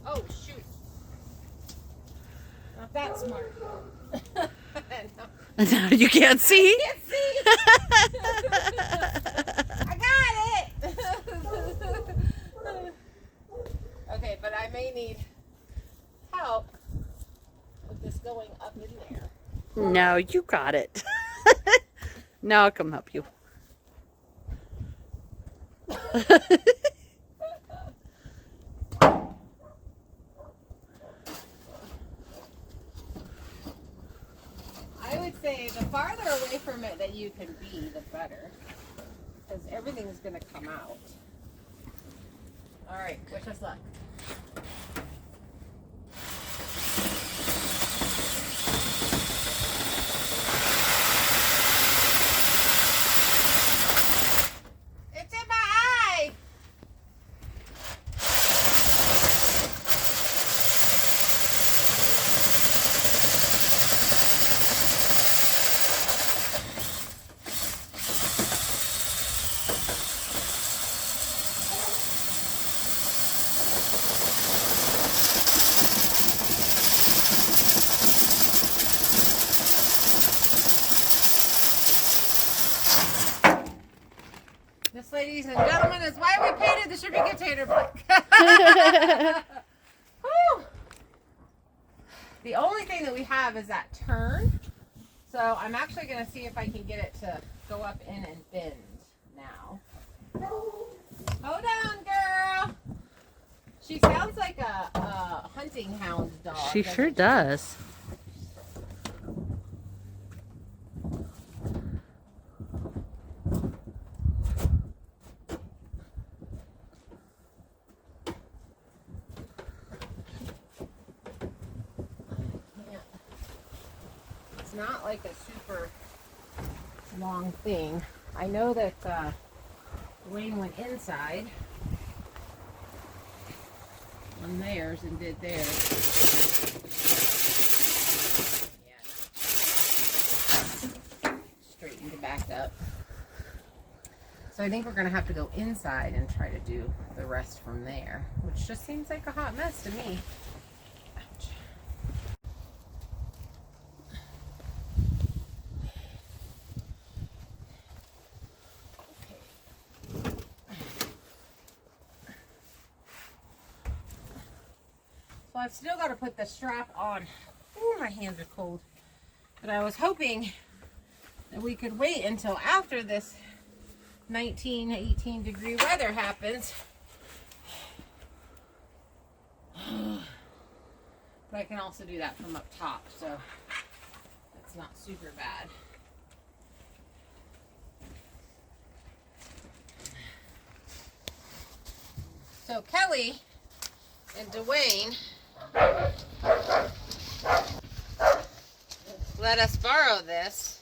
Oh, shoot. Not that smart. No, you can't see. I can't see. I got it. Okay, but I may need help with this going up in there. No, you got it. Now I'll come help you. I would say the farther away from it that you can be, the better. Because everything's going to come out. All right, wish us luck. It's in my eye! This, ladies and gentlemen, is why we painted the shipping container black. Whew. The only thing that we have is that turn. So I'm actually going to see if I can get it to go up in and bend now. Hold on, girl. She sounds like a hunting hound dog. She sure does. It's not like a super long thing. I know that Wayne went inside on theirs and did theirs. Yeah. Straightened it back up. So I think we're going to have to go inside and try to do the rest from there, which just seems like a hot mess to me. Ouch. So I've still got to put the strap on. Ooh, my hands are cold. But I was hoping that we could wait until after this 19, 18 degree weather happens. But I can also do that from up top, so it's not super bad. So Kelly and Dwayne let us borrow this,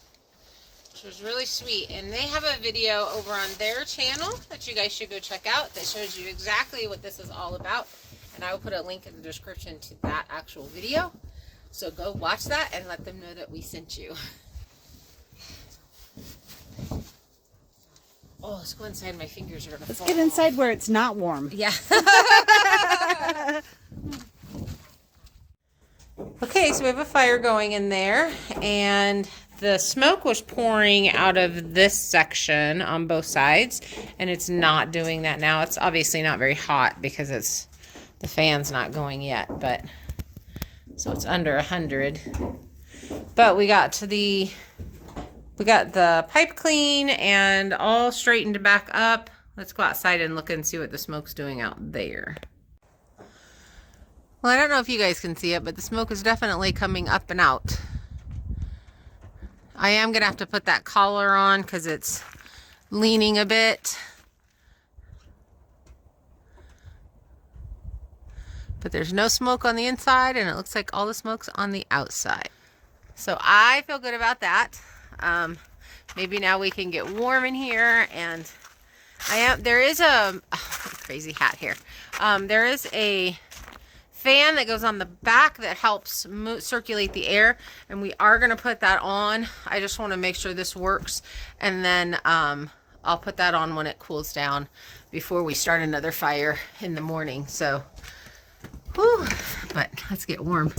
which was really sweet. And they have a video over on their channel that you guys should go check out that shows you exactly what this is all about. And I will put a link in the description to that actual video. So go watch that and let them know that we sent you. Oh, let's go inside. My fingers are going to fall. Let's get inside where it's not warm. Yeah. Okay, so we have a fire going in there, and the smoke was pouring out of this section on both sides, and it's not doing that now. It's obviously not very hot because the fan's not going yet, but so it's under 100. But we got the pipe clean and all straightened back up. Let's go outside and look and see what the smoke's doing out there. Well, I don't know if you guys can see it, but the smoke is definitely coming up and out. I am going to have to put that collar on because it's leaning a bit. But there's no smoke on the inside, and it looks like all the smoke's on the outside. So I feel good about that. Maybe now we can get warm in here, and there is a crazy hat here. There is a fan that goes on the back that helps circulate the air, and we are going to put that on. I just want to make sure this works, and then I'll put that on when it cools down before we start another fire in the morning. So Whew, but let's get warm.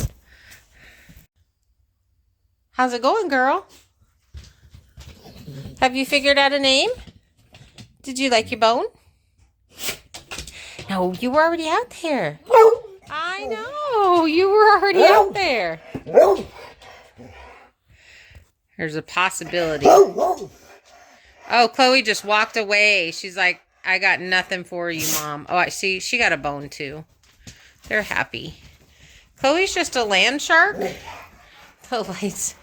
How's it going, girl? Have you figured out a name? Did you like your bone? No, you were already out there. I know, you were already out there. There's a possibility. Oh, Chloe just walked away. She's like, I got nothing for you, Mom. Oh, I see. She got a bone, too. They're happy. Chloe's just a land shark. The lights.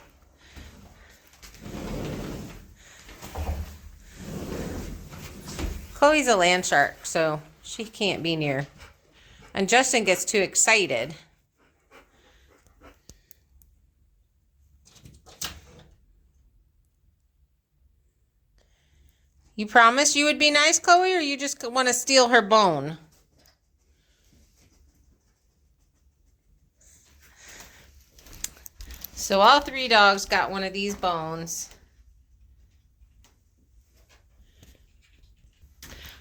Chloe's a land shark, so she can't be near. And Justin gets too excited. You promise you would be nice, Chloe, or you just want to steal her bone? So all 3 dogs got one of these bones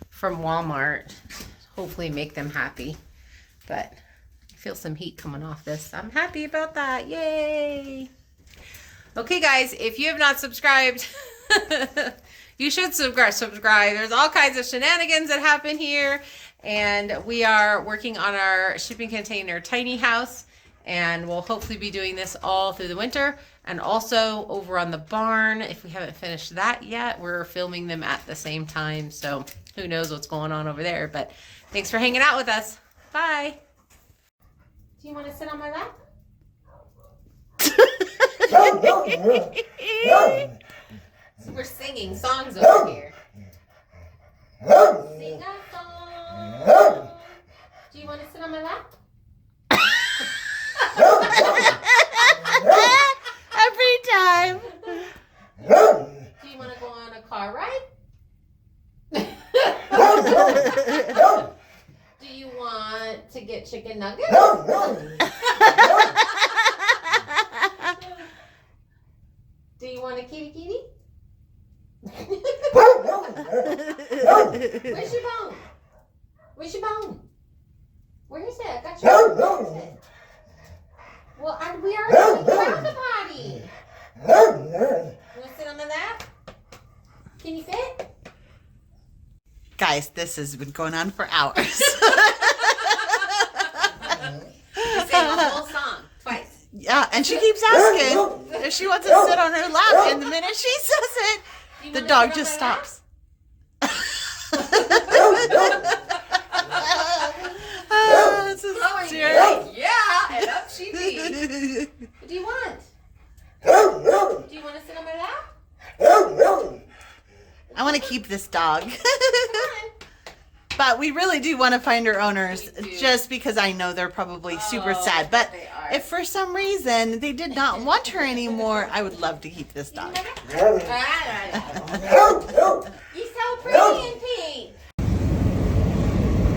from Walmart. Hopefully make them happy. But I feel some heat coming off this. I'm happy about that. Yay! Okay, guys, if you have not subscribed, you should subscribe. There's all kinds of shenanigans that happen here. And we are working on our shipping container tiny house. And we'll hopefully be doing this all through the winter. And also over on the barn, if we haven't finished that yet, we're filming them at the same time. So who knows what's going on over there. But thanks for hanging out with us. Bye. Do you want to sit on my lap? We're singing songs over here. Sing a song. Do you want to sit on my lap? Every time. Do you want to go on a car ride? Do you want to get chicken nuggets? Do you want a kitty kitty? Where's your bone? Where's your bone? Where is it? I got your bone. Where is it? Well, we already found the potty. You want to sit on my lap? Can you fit? Guys, this has been going on for hours. You sang the whole song twice. Yeah, and she keeps asking if she wants to sit on her lap, and the minute she says it, the dog just stops. This is like, yeah, and up she be. What do you want? Do you want to sit on my lap? I want to keep this dog. But we really do want to find her owners, just because I know they're probably super sad. But if for some reason they did not want her anymore, I would love to keep this dog. You're so pretty in pink.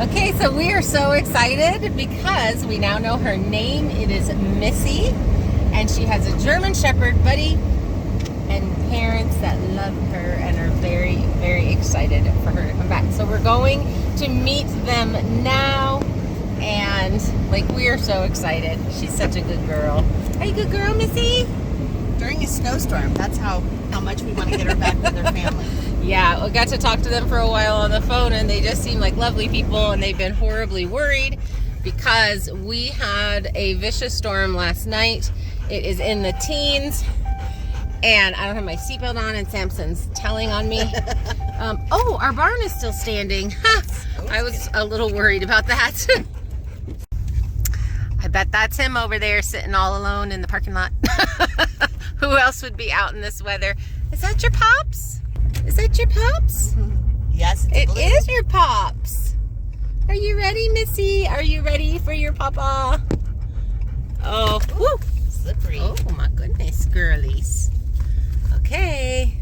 Okay, so we are so excited because we now know her name. It is Missy, and she has a German Shepherd buddy and parents that love her and are very, very excited for her to come back. So we're going to meet them now, and like, we are so excited. She's such a good girl. Are you a good girl, Missy? During a snowstorm, that's how much we want to get her back with her family. Yeah, we got to talk to them for a while on the phone, and they just seem like lovely people, and they've been horribly worried because we had a vicious storm last night. It is in the teens, and I don't have my seatbelt on, and Samson's telling on me. Oh, our barn is still standing. I was a little worried about that. I bet that's him over there sitting all alone in the parking lot. Who else would be out in this weather? Is that your Pops? Is that your Pops? Yes, it is your Pops. Are you ready, Missy? Are you ready for your papa? Oh, whoo. Slippery. Oh my goodness, girlies. Okay.